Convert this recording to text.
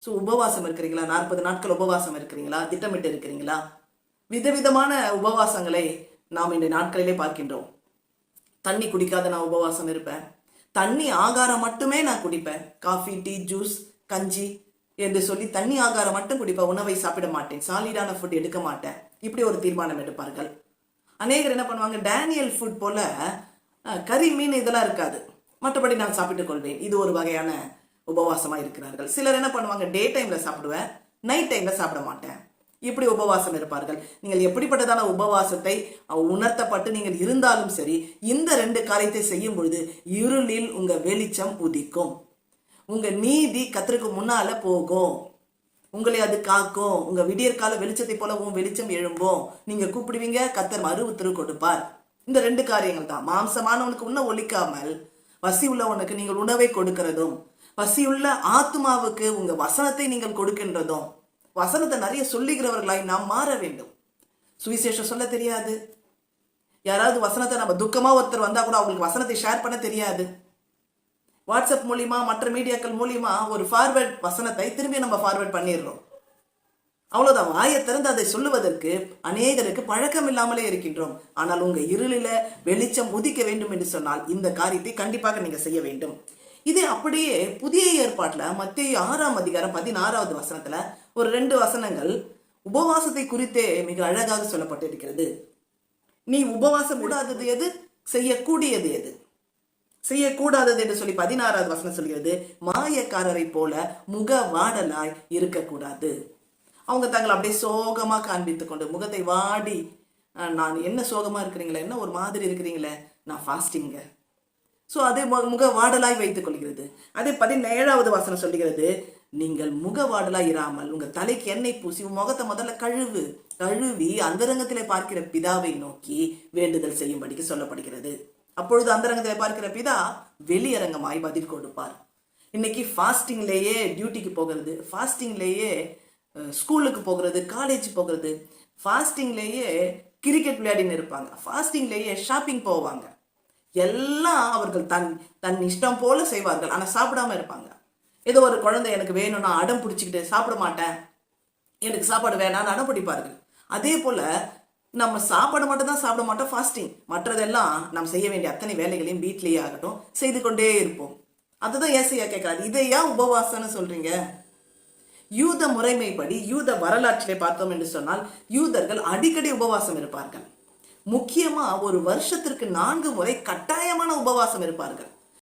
So உபவாசம் இருக்கிறீங்களா? 40 நாட்கள் உபவாசம் இருக்கிறீங்களா? திட்டமிட்டு இருக்கிறீங்களா? விதவிதமான உபவாசங்களை நாம் இந்த நாட்களிலே பார்க்கின்றோம். தண்ணி குடிக்காத நான் உபவாசம் இருப்பேன். தண்ணி ஆகாரம் மட்டுமே நான் குடிப்பேன். காஃபி, டீ, ஜூஸ், கஞ்சி என்று சொல்லி தண்ணி ஆகாரம் மட்டும் குடிப்பேன். உணவை சாப்பிட மாட்டேன். சாலிடான ஃபுட் எடுக்க மாட்டேன். இப்படி ஒரு தீர்மானம் எடுப்பார்கள். அநேகர் என்ன பண்ணுவாங்க, டேனியல் ஃபுட் போல கறி, மீன் இதெல்லாம் இருக்காது, மற்றபடி நான் சாப்பிட்டுக் கொள்வேன். இது ஒரு வகையான உபவாசமா இருக்கிறார்கள். சிலர் என்ன பண்ணுவாங்க, டே டைம்ல சாப்பிடுவேன், நைட் டைம்ல சாப்பிட மாட்டேன். இப்படி உபவாசம் இருப்பார்கள். நீங்கள் எப்படிப்பட்டதான உபவாசத்தை உணர்த்தப்பட்டு நீங்கள் இருந்தாலும் சரி, இந்த 2 காரியத்தை செய்யும் பொழுது இருளில் உங்க வெளிச்சம் உதிக்கும். உங்க நீதி கர்த்தருக்கு முன்னால போகும். உங்களை அது காக்கும். உங்க விடியற்கால வெளிச்சத்தை போல உன் வெளிச்சம் எழும்பும். நீங்க கூப்பிடுவீங்க, கர்த்தர் மறு உத்தரவு கொடுப்பார். இந்த 2 காரியங்கள் தான். மாம்சமானவனுக்கு உண்ண ஒலிக்காமல் பசி உள்ளவனுக்கு நீங்கள் உணவை கொடுக்கிறதும், பசியுள்ள ஆத்மாவுக்கு உங்க வசனத்தை நீங்கள் கொடுக்கின்றதும். வசனத்தை நிறைய சொல்லுகிறவர்களாய் நாம் மாற வேண்டும். சுவிசேஷம் சொல்ல தெரியாது. யாராவது வசனத்தை, நம்ம துக்கமா ஒருத்தர் வந்தா கூட அவங்களுக்கு வசனத்தை ஷேர் பண்ண தெரியாது. வாட்ஸ்அப் மூலியமா, மற்ற மீடியாக்கள் மூலியமா ஒரு ஃபார்வர்ட் வசனத்தை திரும்பி நம்ம ஃபார்வர்ட் பண்ணிடுறோம். அவ்வளவுதான். வாயை திறந்து அதை சொல்லுவதற்கு அநேகருக்கு பழக்கம் இல்லாமலே இருக்கின்றோம். ஆனால் உங்க இருளில வெளிச்சம் உதிக்க வேண்டும் என்று சொன்னால் இந்த காரியத்தை கண்டிப்பாக நீங்க செய்ய வேண்டும். இது அப்படியே புதிய ஏற்பாட்டுல மத்தேயு 6ஆம் அதிகாரம் 16வது வசனத்துல ஒரு 2 வசனங்கள் உபவாசத்தை குறித்தே மிக அழகாக சொல்லப்பட்டிருக்கிறது. நீ உபவாசம் கூடாதது எது, செய்யக்கூடியது எது? செய்யக்கூடாதது என்று சொல்லி 16வது வசனம் சொல்கிறது, மாயக்காரரை போல முக வாடலாய் இருக்கக்கூடாது. அவங்க தங்களை அப்படியே சோகமா காண்பித்துக் கொண்டு, முகத்தை வாடி, நான் என்ன சோகமா இருக்கிறீங்களே, என்ன ஒரு மாதிரி இருக்கிறீங்களே, நான் ஃபாஸ்டிங்க. ஸோ அதே முக வாடலாய் வைத்துக் கொள்கிறது. அதே 17வது வசனம் சொல்லுகிறது, நீங்கள் முக வாடலாய் இராமல் உங்க தலைக்கு எண்ணெய் பூசி முகத்தை முதல்ல கழுவி அந்தரங்கத்திலே பார்க்கிற பிதாவை நோக்கி வேண்டுதல் செய்யும்படிக்கு சொல்லப்படுகிறது. அப்பொழுது அந்தரங்கத்திலே பார்க்கிற பிதா வெளியரங்கமாய் பதில் கொடுப்பார். இன்னைக்கு ஃபாஸ்டிங்லேயே டியூட்டிக்கு போகிறது, ஃபாஸ்டிங்லேயே ஸ்கூலுக்கு போகிறது, காலேஜ் போகிறது, ஃபாஸ்டிங்லேயே கிரிக்கெட் விளையாடின்னு இருப்பாங்க, ஃபாஸ்டிங்லேயே ஷாப்பிங் போவாங்க. எல்லாம் அவர்கள் தன் இஷ்டம் போல செய்வார்கள். ஆனால் சாப்பிடாம இருப்பாங்க. ஏதோ ஒரு குழந்தை எனக்கு வேணும்னா அடம் பிடிச்சிக்கிட்டு சாப்பிட மாட்டேன், எனக்கு சாப்பாடு வேணாம்னு அடம் பிடிப்பார்கள். அதே போல நம்ம சாப்பாடு மட்டும் தான் சாப்பிட மாட்டோம், ஃபாஸ்டிங். மற்றதெல்லாம் நாம் செய்ய வேண்டிய அத்தனை வேலைகளையும் வீட்டிலேயே ஆகட்டும் செய்து கொண்டே இருப்போம். அதுதான் ஏசையா கேட்கிறாரு, இதை ஏன் உபவாசம்னு சொல்றீங்க? யூத முறைமைப்படி, யூத வரலாற்றிலே பார்த்தோம் என்று சொன்னால், யூதர்கள் அடிக்கடி உபவாசம் இருப்பார்கள். முக்கியமா ஒரு வருஷத்திற்கு 4 முறை கட்டாயமான உபவாசம் இருப்பார்கள்.